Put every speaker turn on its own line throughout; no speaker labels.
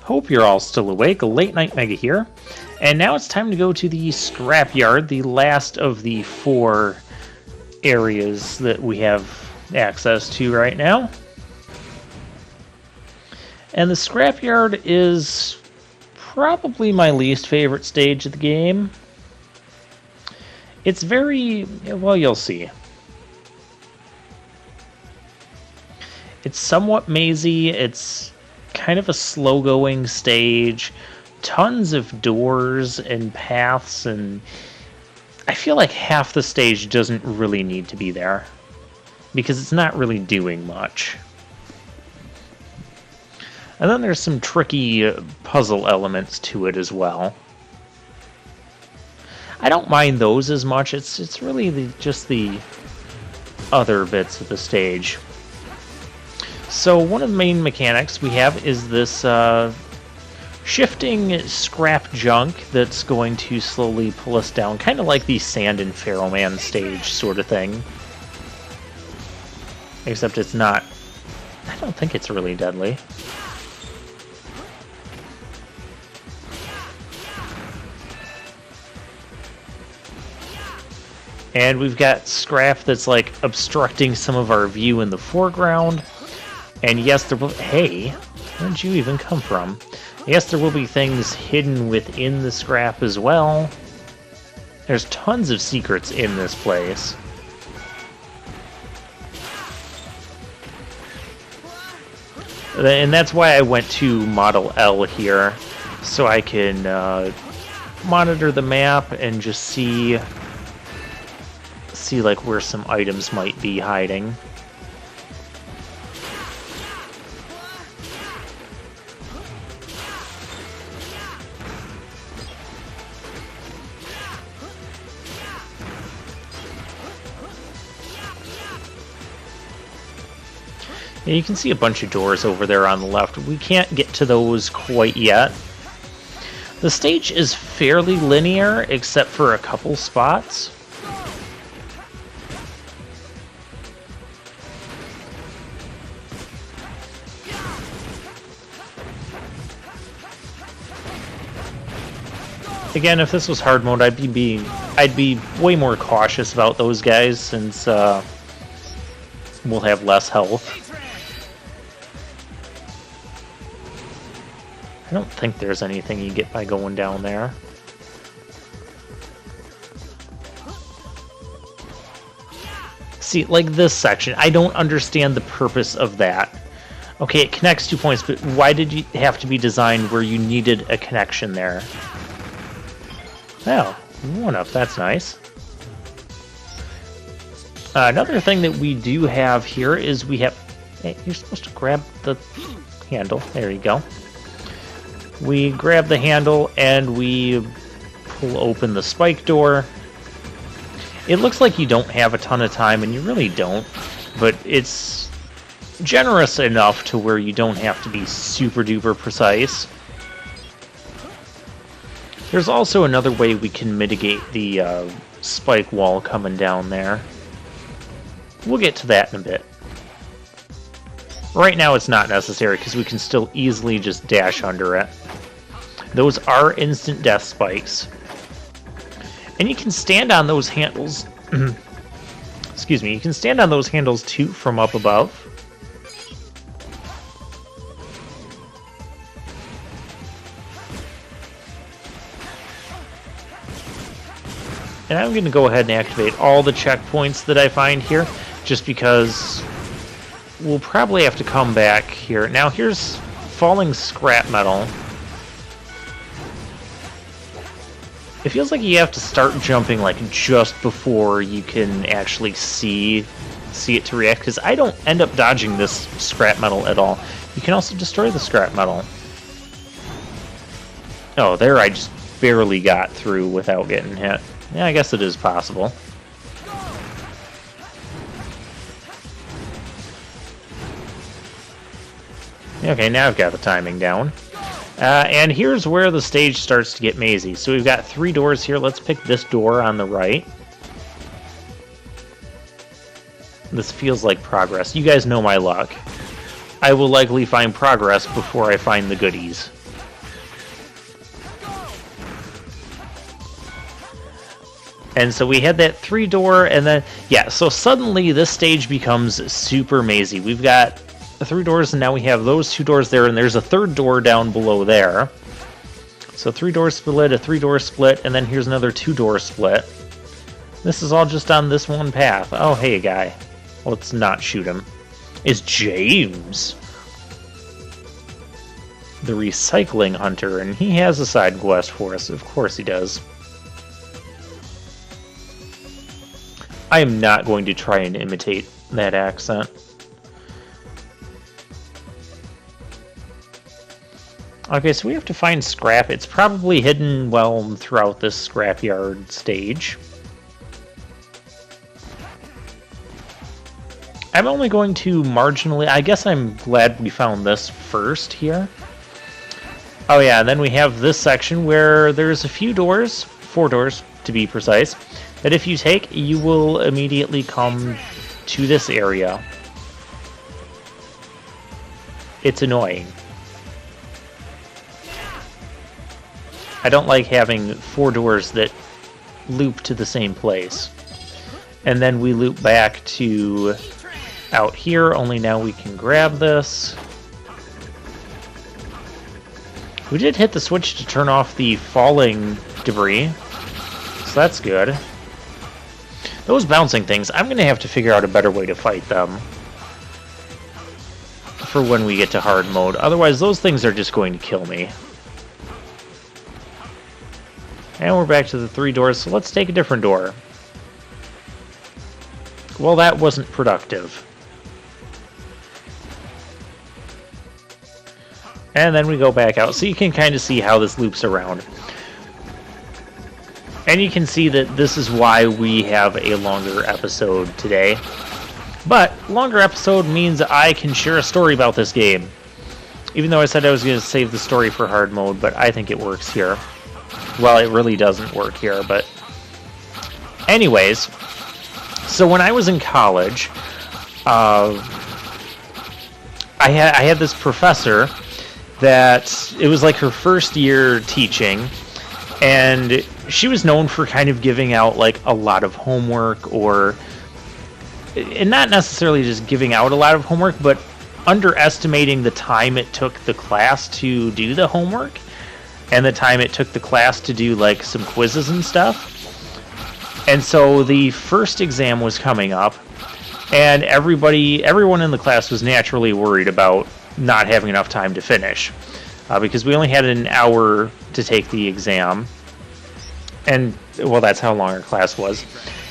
Hope you're all still awake. Late Night Mega here. And now it's time to go to the scrapyard, the last of the 4 areas that we have access to right now. And the scrapyard is probably my least favorite stage of the game. It's very, well, you'll see. It's somewhat mazy. It's kind of a slow-going stage. Tons of doors and paths, and I feel like half the stage doesn't really need to be there because it's not really doing much. And then there's some tricky puzzle elements to it as well. I don't mind those as much. It's really just the other bits of the stage. So one of the main mechanics we have is this shifting scrap junk that's going to slowly pull us down, kind of like the Sand and Pharaoh Man stage sort of thing. Except it's not. I don't think it's really deadly. And we've got scrap that's like obstructing some of our view in the foreground. And yes, there will... Hey, where did you even come from? Yes, there will be things hidden within the scrap as well. There's tons of secrets in this place. And that's why I went to Model L here, so I can monitor the map and just see like where some items might be hiding. Yeah, you can see a bunch of doors over there on the left. We can't get to those quite yet. The stage is fairly linear, except for a couple spots. Again, if this was hard mode, I'd be way more cautious about those guys, since we'll have less health. I don't think there's anything you get by going down there. See, like this section, I don't understand the purpose of that. Okay, it connects 2 points, but why did you have to be designed where you needed a connection there? Oh, 1-up, that's nice. Another thing that we do have here is we have... Hey, you're supposed to grab the handle. There you go. We grab the handle and we pull open the spike door. It looks like you don't have a ton of time, and you really don't, but it's generous enough to where you don't have to be super duper precise. There's also another way we can mitigate the spike wall coming down there. We'll get to that in a bit. Right now it's not necessary because we can still easily just dash under it. Those are instant death spikes. And you can stand on those handles... Excuse me, you can stand on those handles too from up above. And I'm going to go ahead and activate all the checkpoints that I find here, just because we'll probably have to come back here. Now here's falling scrap metal. It feels like you have to start jumping like just before you can actually see it to react, because I don't end up dodging this scrap metal at all. You can also destroy the scrap metal. Oh, there I just barely got through without getting hit. Yeah, I guess it is possible. Okay, now I've got the timing down. And here's where the stage starts to get mazy. So we've got 3 doors here. Let's pick this door on the right. This feels like progress. You guys know my luck. I will likely find progress before I find the goodies. And so we had that 3-door, and then, yeah, so suddenly this stage becomes super mazy. We've got 3 doors, and now we have those 2 doors there, and there's a 3rd door down below there. So 3-door split, a 3-door split, and then here's another 2-door split. This is all just on this one path. Oh, hey, guy. Let's not shoot him. It's James, the recycling hunter, and he has a side quest for us. Of course he does. I am not going to try and imitate that accent. Okay, so we have to find scrap. It's probably hidden well throughout this scrapyard stage. I'm only going to marginally... I guess I'm glad we found this first here. Oh yeah, and then we have this section where there's a few doors, 4 doors to be precise, that if you take, you will immediately come to this area. It's annoying. I don't like having 4 doors that loop to the same place. And then we loop back to out here, only now we can grab this. We did hit the switch to turn off the falling debris, so that's good. Those bouncing things, I'm going to have to figure out a better way to fight them for when we get to hard mode. Otherwise, those things are just going to kill me. And we're back to the 3 doors, so let's take a different door. Well, that wasn't productive. And then we go back out, so you can kind of see how this loops around. And you can see that this is why we have a longer episode today. But longer episode means I can share a story about this game. Even though I said I was going to save the story for hard mode, but I think it works here. Well, it really doesn't work here, but... Anyways, so when I was in college, I had this professor that it was like her first year teaching, and she was known for kind of giving out like a lot of homework, or and not necessarily just giving out a lot of homework, but underestimating the time it took the class to do the homework and the time it took the class to do like some quizzes and stuff. And so the first exam was coming up, and everyone in the class was naturally worried about not having enough time to finish, because we only had an hour to take the exam, and well, that's how long our class was.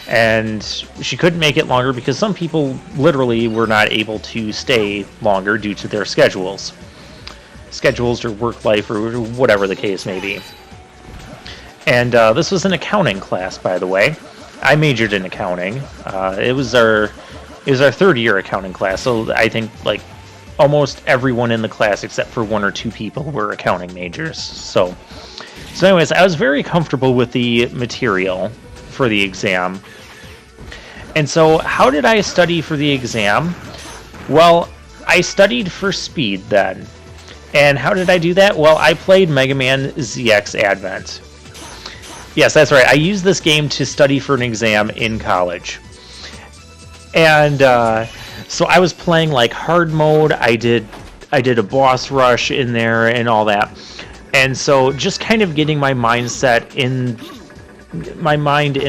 And she couldn't make it longer because some people literally were not able to stay longer due to their schedules or work life or whatever the case may be. And this was an accounting class, by the way. I majored in accounting. It was our 3rd year accounting class, so I think like almost everyone in the class except for 1 or 2 people were accounting majors. So anyways, I was very comfortable with the material for the exam. And so how did I study for the exam? Well, I studied for speed then. And how did I do that? Well, I played Mega Man ZX Advent. Yes, that's right. I used this game to study for an exam in college. And so I was playing like hard mode. I did a boss rush in there and all that. And so just kind of getting my mindset in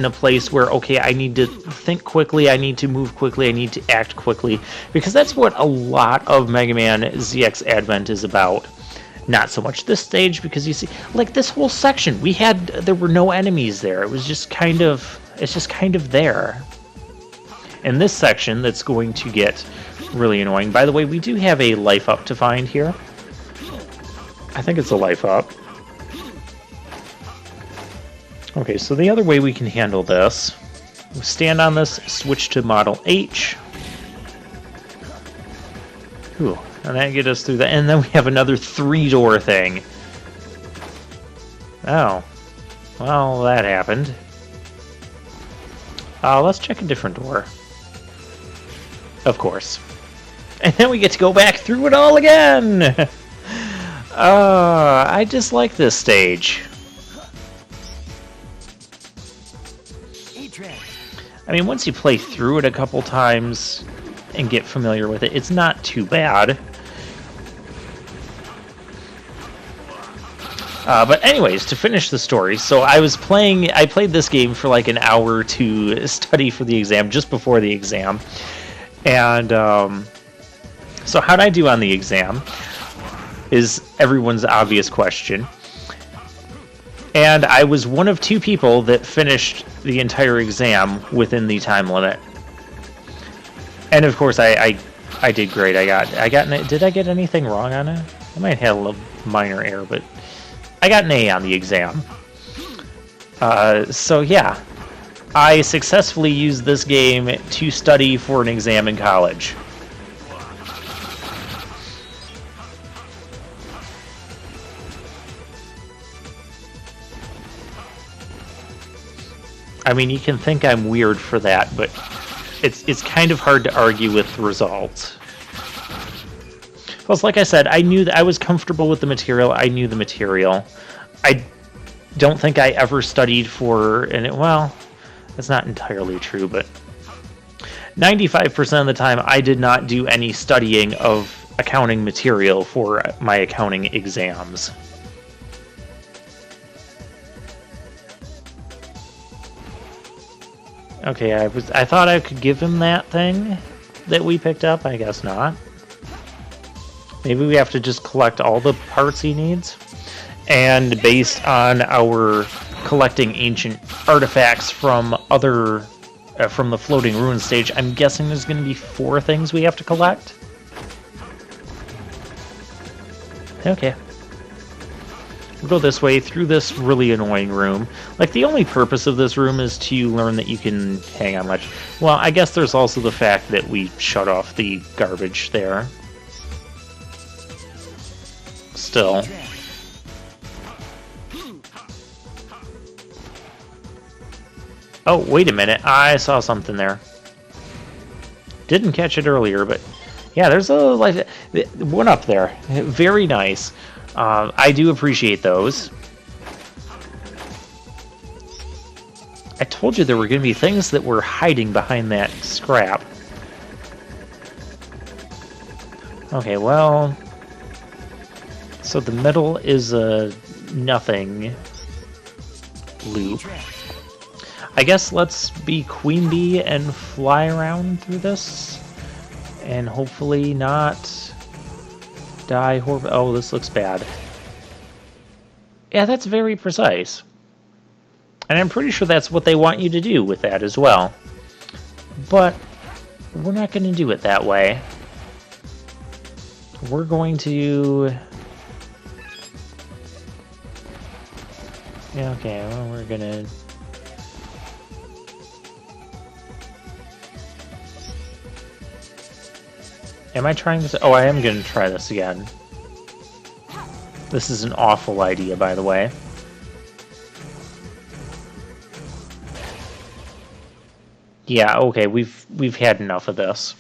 a place where, okay, I need to think quickly, I need to move quickly, I need to act quickly, because that's what a lot of Mega Man ZX Advent is about. Not so much this stage, because you see, like this whole section, there were no enemies there. It was just kind of, it's just kind of there. And this section that's going to get really annoying. By the way, we do have a life up to find here. I think it's a life up. Okay, so the other way we can handle this, we'll stand on this, switch to Model H. Ooh, and that gets us through that. And then we have another 3-door thing. Oh. Well, that happened. Let's check a different door. Of course. And then we get to go back through it all again! I just like this stage. I mean, once you play through it a couple times and get familiar with it, it's not too bad. But anyways, to finish the story, so I played this game for like an hour to study for the exam, just before the exam. And so how'd I do on the exam is everyone's obvious question. And I was one of 2 people that finished the entire exam within the time limit. And of course, I did great. Did I get anything wrong on it? I might have a little minor error, but I got an A on the exam. So yeah, I successfully used this game to study for an exam in college. I mean, you can think I'm weird for that, but it's kind of hard to argue with the results. Plus, like I said, I knew that I was comfortable with the material. I knew the material. I don't think I ever studied for, well, that's not entirely true, but 95% of the time I did not do any studying of accounting material for my accounting exams. Okay, I thought I could give him that thing that we picked up. I guess not. Maybe we have to just collect all the parts he needs. And based on our collecting ancient artifacts from from the floating ruin stage, I'm guessing there's going to be 4 things we have to collect. Okay. We'll go this way, through this really annoying room. Like, the only purpose of this room is to learn that you can hang on ledge. Well, I guess there's also the fact that we shut off the garbage there. Still. Oh, wait a minute. I saw something there. Didn't catch it earlier, but yeah, there's a one up there. Very nice. I do appreciate those. I told you there were going to be things that were hiding behind that scrap. Okay, well... So the middle is a nothing loop. I guess let's be Queen Bee and fly around through this. And hopefully not... die horribly. Oh, this looks bad. Yeah, that's very precise. And I'm pretty sure that's what they want you to do with that as well. But we're not going to do it that way. We're going to... Yeah, okay, well, we're going to... Am I trying this? Oh, I am going to try this again. This is an awful idea, by the way. Yeah, okay, we've had enough of this.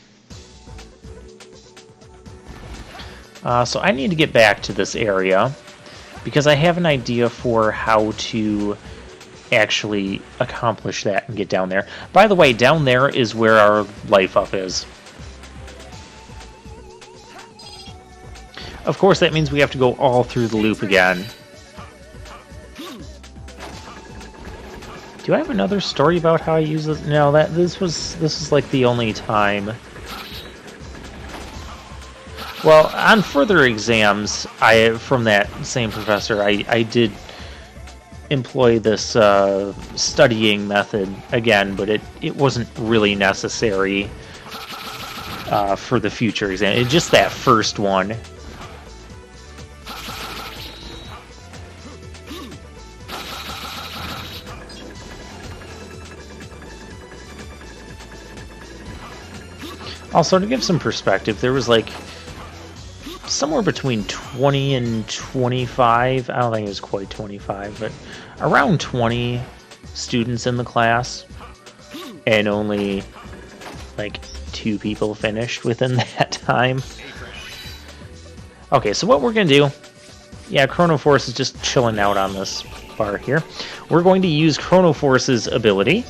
So I need to get back to this area because I have an idea for how to actually accomplish that and get down there. By the way, down there is where our life up is. Of course, that means we have to go all through the loop again. Do I have another story about how I use this? No, this was like the only time. Well, on further exams, from that same professor, I did employ this studying method again, but it wasn't really necessary for the future exam. It's just that first one. Also, to give some perspective, there was like somewhere between 20 and 25, I don't think it was quite 25, but around 20 students in the class, and only like 2 people finished within that time. Okay, so what we're going to do, yeah, Chrono Force is just chilling out on this bar here. We're going to use Chrono Force's ability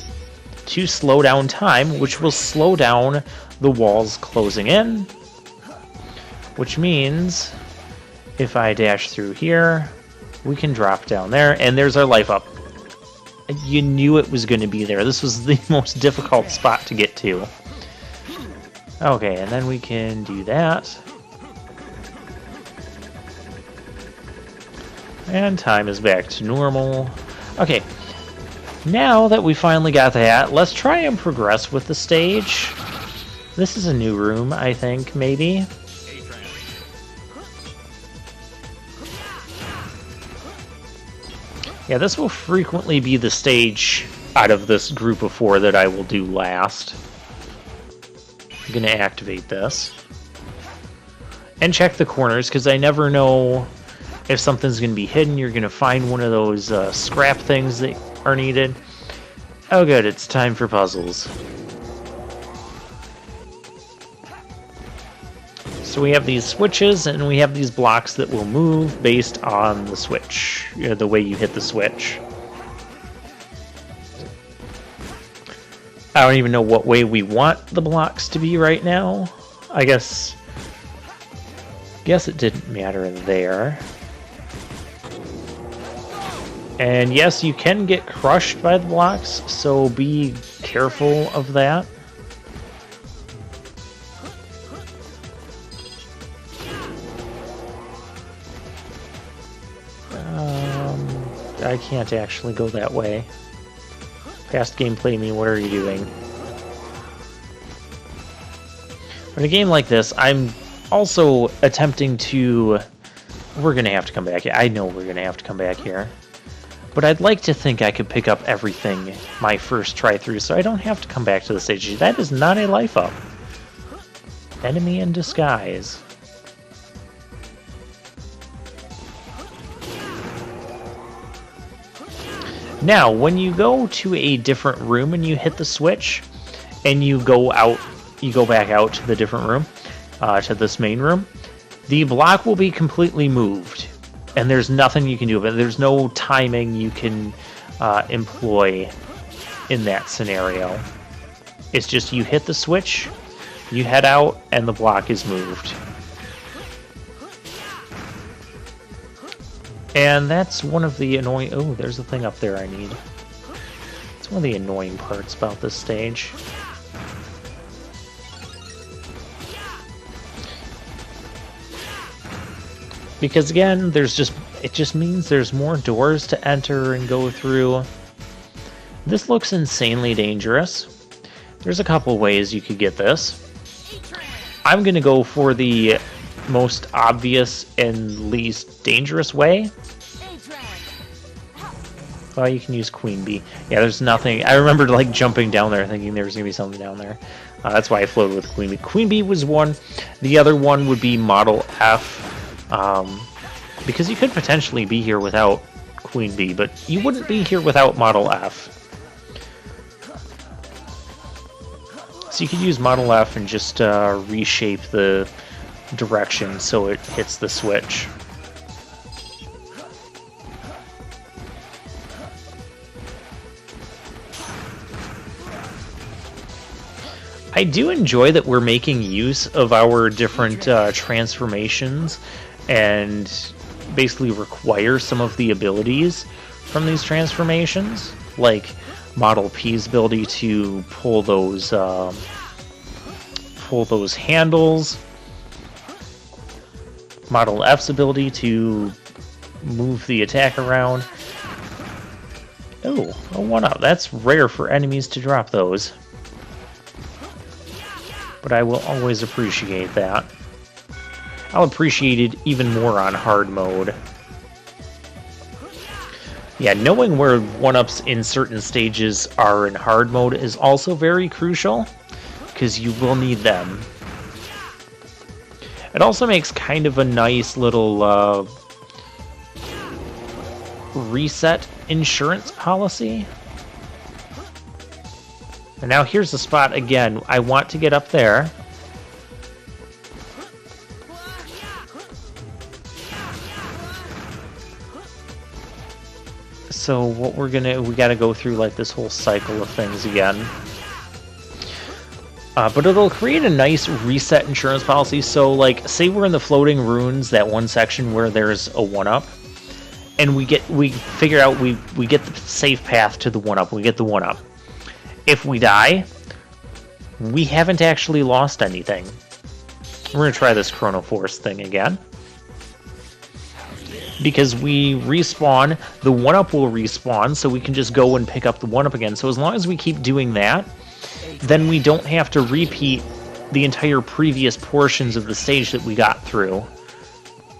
to slow down time, which will slow down the walls closing in, which means if I dash through here, we can drop down there, and there's our life up. You knew it was going to be there. This was the most difficult spot to get to. Okay, and then we can do that. And time is back to normal. Okay, now that we finally got that, let's try and progress with the stage. This is a new room, I think, maybe. Yeah, this will frequently be the stage out of this group of 4 that I will do last. I'm going to activate this. And check the corners, because I never know if something's going to be hidden. You're going to find one of those scrap things that are needed. Oh good, it's time for puzzles. So we have these switches, and we have these blocks that will move based on the switch, the way you hit the switch. I don't even know what way we want the blocks to be right now. I guess it didn't matter there. And yes, you can get crushed by the blocks, so be careful of that. I can't actually go that way. Past gameplay me, what are you doing? In a game like this, I'm also attempting to... We're going to have to come back here. I know we're going to have to come back here. But I'd like to think I could pick up everything my first try through, so I don't have to come back to the stage. That is not a life up. Enemy in disguise. Now, when you go to a different room and you hit the switch, and you go back out to the different room, to this main room, the block will be completely moved, and there's nothing you can do about it. There's no timing you can employ in that scenario. It's just you hit the switch, you head out, and the block is moved. And that's one of the annoying... Oh, there's a thing up there I need. It's one of the annoying parts about this stage. Because again, it just means there's more doors to enter and go through. This looks insanely dangerous. There's a couple ways you could get this. I'm going to go for the most obvious and least dangerous way. Well, you can use Queen Bee. Yeah, there's nothing. I remember like jumping down there thinking there was going to be something down there. That's why I floated with Queen Bee. Queen Bee was one. The other one would be Model F. Because you could potentially be here without Queen Bee, but you wouldn't be here without Model F. So you could use Model F and just reshape the direction so it hits the switch. I do enjoy that we're making use of our different transformations and basically require some of the abilities from these transformations, like Model P's ability to pull those handles, Model F's ability to move the attack around. Oh, a 1-up. That's rare for enemies to drop those. But I will always appreciate that. I'll appreciate it even more on hard mode. Yeah, knowing where 1-ups in certain stages are in hard mode is also very crucial, because you will need them. It also makes kind of a nice little reset insurance policy. And now here's the spot again. I want to get up there. So what we gotta go through like this whole cycle of things again. But it'll create a nice reset insurance policy. So like, say we're in the floating ruins, that one section where there's a 1-up, and we figure out we get the safe path to the 1-up. We get the 1-up. If we die, we haven't actually lost anything. We're gonna try this Chrono Force thing again. Because we respawn, the 1-up will respawn, so we can just go and pick up the 1-up again. So as long as we keep doing that, then we don't have to repeat the entire previous portions of the stage that we got through.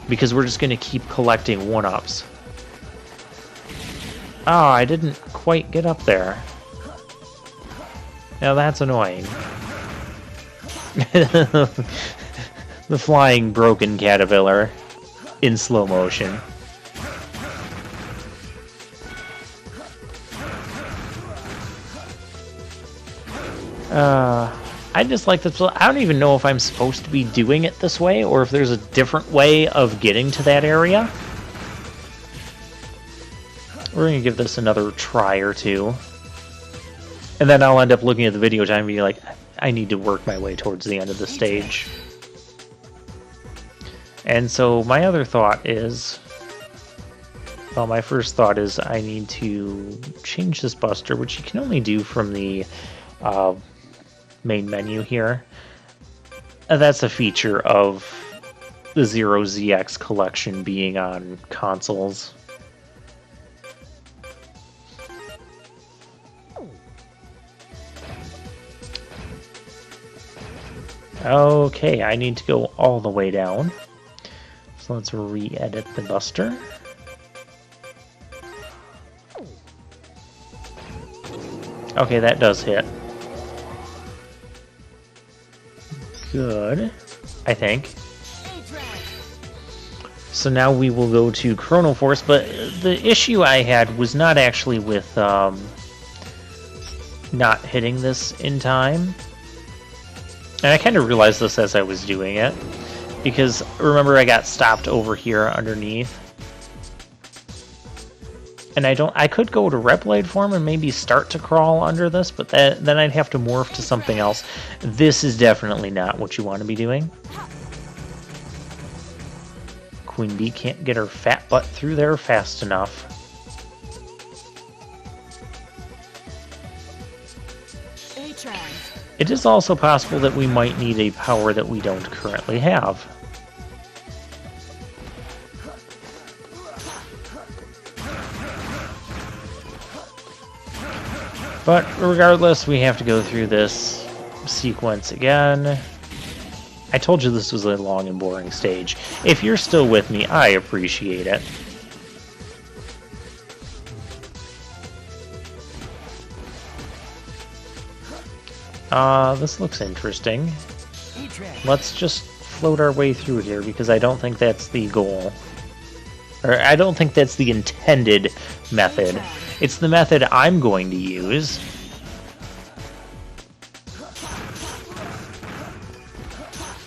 Because we're just going to keep collecting 1-ups. Oh, I didn't quite get up there. Now that's annoying. The flying broken caterpillar in slow motion. I just like this. I don't even know if I'm supposed to be doing it this way or if there's a different way of getting to that area. We're going to give this another try or two. And then I'll end up looking at the video time and be like, I need to work my way towards the end of the stage. And so my other thought is, well, my first thought is I need to change this buster, which you can only do from the main menu here. That's a feature of the 0ZX collection being on consoles. Okay, I need to go all the way down. So let's re-edit the buster. Okay, that does hit. Good, I think. So now we will go to Chrono Force, but the issue I had was not actually with not hitting this in time. And I kind of realized this as I was doing it, because remember I got stopped over here underneath. And I could go to Reploid form and maybe start to crawl under this, but then I'd have to morph to something else. This is definitely not what you want to be doing. Queen Bee can't get her fat butt through there fast enough. It is also possible that we might need a power that we don't currently have. But regardless, we have to go through this sequence again. I told you this was a long and boring stage. If you're still with me, I appreciate it. This looks interesting. Let's just float our way through here, because I don't think that's the goal. Or I don't think that's the intended method. It's the method I'm going to use.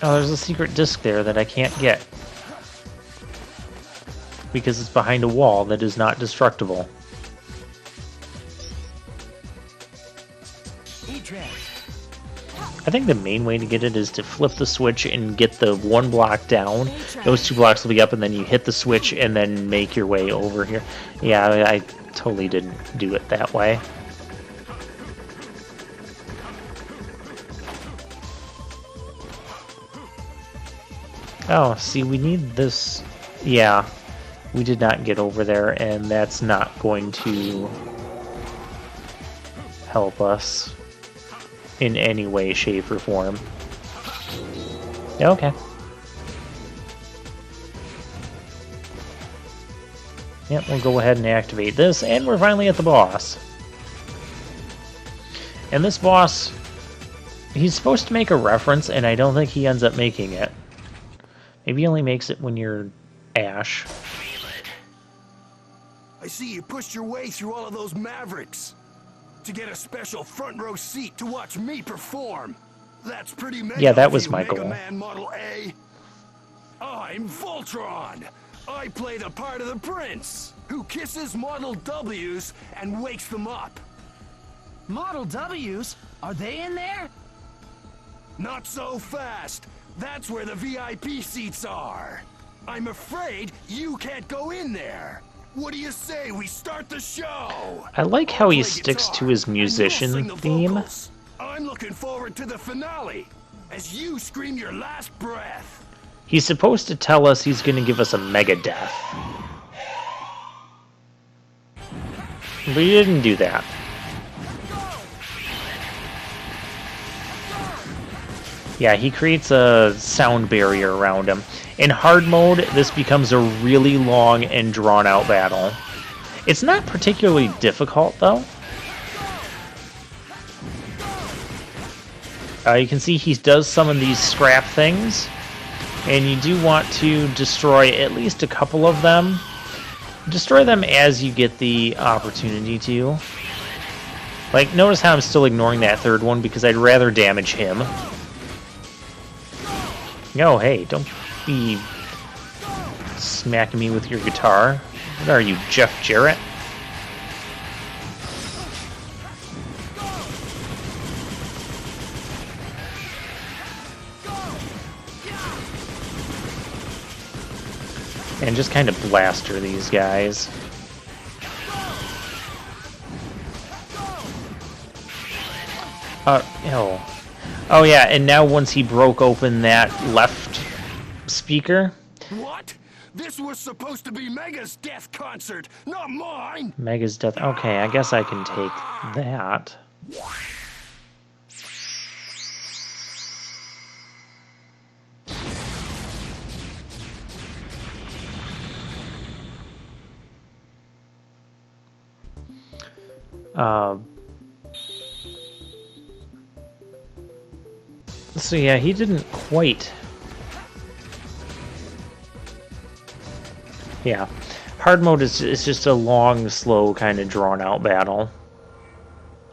Oh, there's a secret disc there that I can't get. Because it's behind a wall that is not destructible. I think the main way to get it is to flip the switch and get the one block down. Those 2 blocks will be up, and then you hit the switch and then make your way over here. Yeah, I totally didn't do it that way. Oh, see, we need this. Yeah, we did not get over there, and that's not going to help us in any way, shape, or form. Okay. Yep, we'll go ahead and activate this, and we're finally at the boss. And this boss, he's supposed to make a reference, and I don't think he ends up making it. Maybe he only makes it when you're Ash.
I see you pushed your way through all of those Mavericks to get a special front row seat to watch me perform. That's pretty mega.
Yeah, that was my goal.
Mega Man Model A. I'm Voltron. I play the part of the prince. who kisses Model W's and wakes them up.
Model W's? Are they in there?
Not so fast. That's where the VIP seats are. I'm afraid you can't go in there. What do you say we start the show?
I like how he
Play
sticks
guitar,
to his
and you'll
musician
sing the
theme.
vocals. I'm looking forward to the finale as you scream your last breath.
He's supposed to tell us he's going to give us a mega death. But he didn't do that. Yeah, he creates a sound barrier around him. In hard mode, this becomes a really long and drawn-out battle. It's not particularly difficult, though. You can see he does summon these scrap things, and you do want to destroy at least a couple of them. Destroy them as you get the opportunity to. Like, notice how I'm still ignoring that third one because I'd rather damage him. No, hey, don't be smacking me with your guitar. What are you, Jeff Jarrett? And just kind of blaster these guys. Oh yeah, and now once he broke open that left speaker...
What? This was supposed to be Mega's death concert, not mine!
Mega's death... Okay, I guess I can take that. So yeah, he didn't quite... Yeah. Hard mode is just a long, slow, kind of drawn-out battle.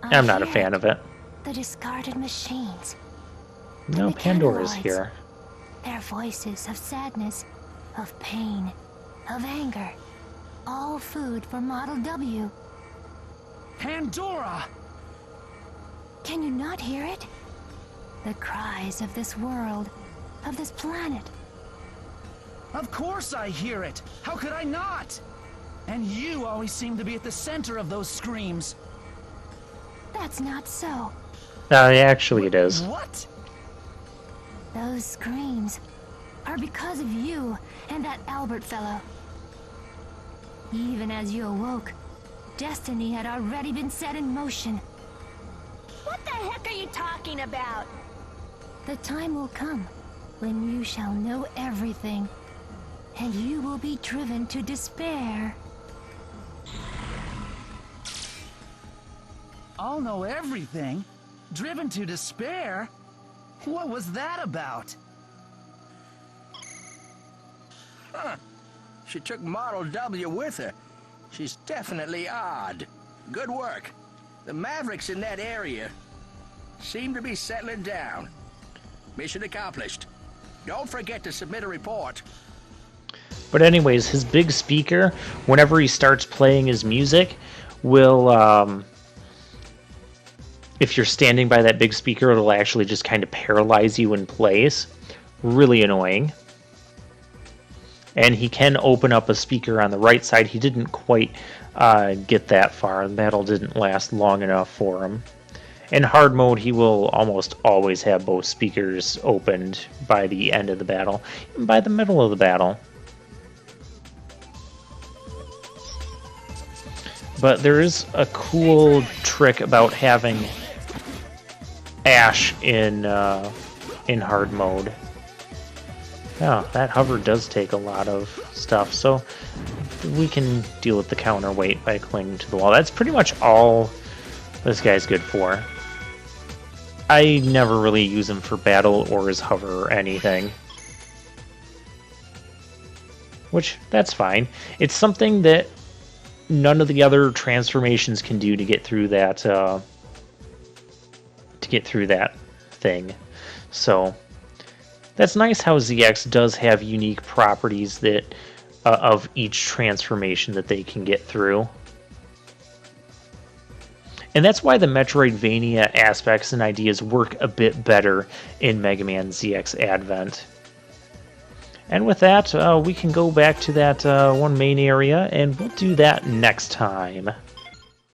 I'm not a fan of it.
The discarded machines.
No, Pandora's here.
Their voices of sadness, of pain, of anger. All food for Model W.
Pandora!
Can you not hear it? The cries of this world, of this planet.
Of course I hear it! How could I not? And you always seem to be at the center of those screams.
That's not so.
Actually it is.
What?
Those screams are because of you and that Albert fellow. Even as you awoke, destiny had already been set in motion.
What the heck are you talking about?
The time will come when you shall know everything, and you will be driven to despair.
I'll know everything? Driven to despair? What was that about?
Huh. She took Model W with her. She's definitely odd. Good work. The Mavericks in that area seem to be settling down. Mission accomplished. Don't forget to submit a report.
But anyways, his big speaker, whenever he starts playing his music, will, if you're standing by that big speaker, it'll actually just kind of paralyze you in place. Really annoying. And he can open up a speaker on the right side. He didn't quite get that far. The battle didn't last long enough for him. In hard mode, he will almost always have both speakers opened by the end of the battle, and by the middle of the battle. But there is a cool trick about having Ash in hard mode. Yeah, that hover does take a lot of stuff, so we can deal with the counterweight by clinging to the wall. That's pretty much all this guy's good for. I never really use him for battle or his hover or anything. Which, that's fine. It's something that none of the other transformations can do to get through that thing. So that's nice how ZX does have unique properties that of each transformation that they can get through. And that's why the Metroidvania aspects and ideas work a bit better in Mega Man ZX Advent. And with that, we can go back to that one main area, and we'll do that next time.